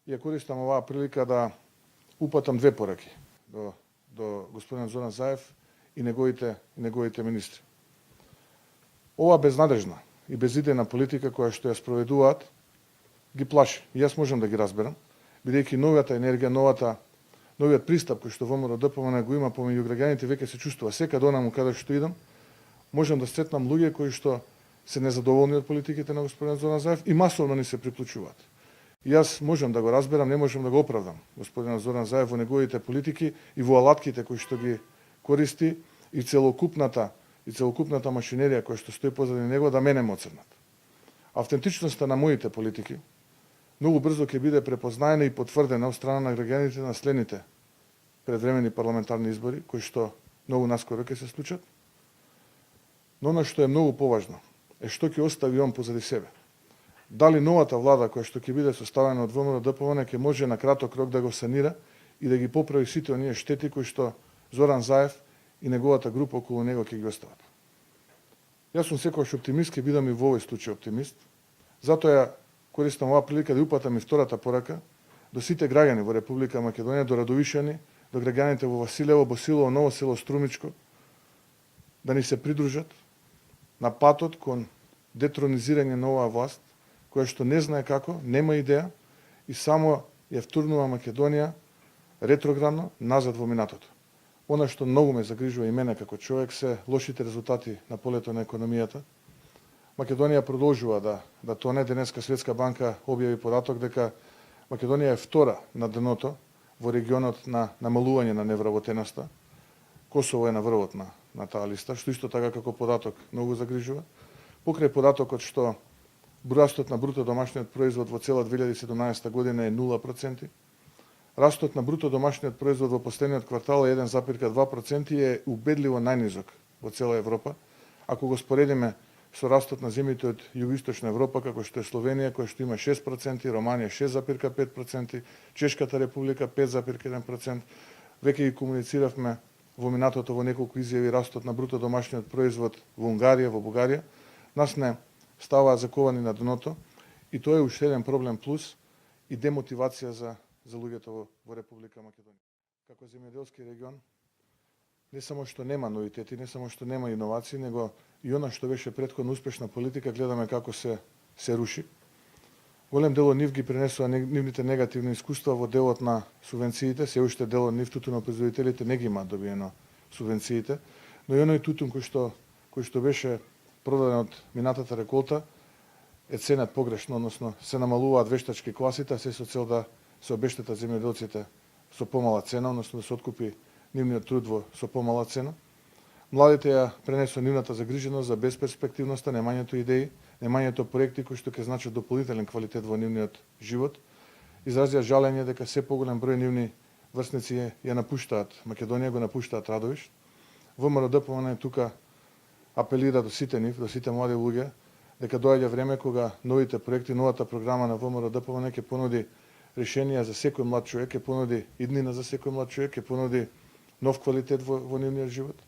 ја користам оваа прилика да упатам две пораки до господин Зоран Заев и неговите министри. Ова безнадежна и безидејна политика која што ја спроведуваат ги плаши. И јас можам да ги разберам, бидејќи новата енергија, новиот пристап кој што ВМРО ДПМН го има помеѓу граѓаните веќе се чувствува. Секаде онаму каде што идам, можам да сретнам луѓе кои што се незадоволни од политиките на господин Зоран Заев и масовно ни се приклучуваат. И јас можам да го разберам, не можам да го оправдам господин Зоран Заев во неговите политики и во алатките кои што ги користи и целокупната машинерија која што стои позади него да мене ме оцрнат. Автентичноста на моите политики многу брзо ќе биде препознаена и потврдена од страна на граѓаните на следните предвремени парламентарни избори, кои што многу наскоро ќе се случат. Но она што е многу поважно е што ќе остави он позади себе. Дали новата влада која што ќе биде составена од ВМРО ДПМН ќе може на краток рок да го санира и да ги поправи сите оние штети кои што Зоран Заев и неговата група околу него ќе ги остават. Јас сум секогаш оптимист, ќе бидам и во овој случај оптимист. Затоа ја користам оваа прилика да упатам и втората порака до сите граѓани во Република Македонија, до Радовишани, до граѓаните во Василево, Босилово, Ново село, Струмичко, да ни се придружат на патот кон детронизирање на оваа власт, која што не знае како, нема идеја и само ја втурнува Македонија ретроградно назад во минатото. Она што многу ме загрижува и мене како човек се лошите резултати на полето на економијата. Македонија продолжува да тоне. Денеска Светска банка објави податок дека Македонија е втора на дното во регионот на намалување на невработеноста. Косово е на врвот на таа листа, што исто така како податок многу загрижува. Покрај податокот што растот на бруто домашниот производ во цела 2017 година е 0%, растот на бруто домашниот производ во последниот квартал е 1,2% и е убедливо најнизок во цела Европа. Ако го споредиме со растот на земјите од југоисточна Европа, како што е Словенија, која што има 6%, Романија 6,5%, Чешката република 5,1%, веќе ги комунициравме во минатото во неколку изјави растот на бруто домашниот производ во Унгарија, во Бугарија, нас не ставаат заковани на дното и тоа е уште еден проблем плюс и демотивација за луѓето во Република Македонија. Како земјоделски регион, не само што нема новитети, не само што нема иновации, него и она што беше претходно успешна политика, гледаме како се руши. Голем дел од нив ги пренесува нивните негативни искуства во делот на субвенциите, се уште дел од нив тутунопроизводителите не ги имаат добиено субвенциите, но и оној тутун кој што беше продаден од минатата реколта е ценет погрешно, односно се намалуваат вештачки класите, се со цел да се обештетат земјоделците со помала цена, односно да се откупи нивниот труд со помала цена. Младите ја пренесува нивната загриженост за безперспективноста, немањето идеи, немањето проекти кои што ќе значат дополнителен квалитет во нивниот живот. Изразија жалење дека се поголем број нивни врсници ја напуштаат Македонија, го напуштаат Радовиш. ВМРО ДПМН тука апелира до сите нив, до сите млади луѓе, дека доаѓа време кога новите проекти, новата програма на ВМРО ДПМН ќе понуди решенија за секој млад човек, ќе понуди иднина за секој млад човек, ќе понуди нов квалитет во нивниот живот.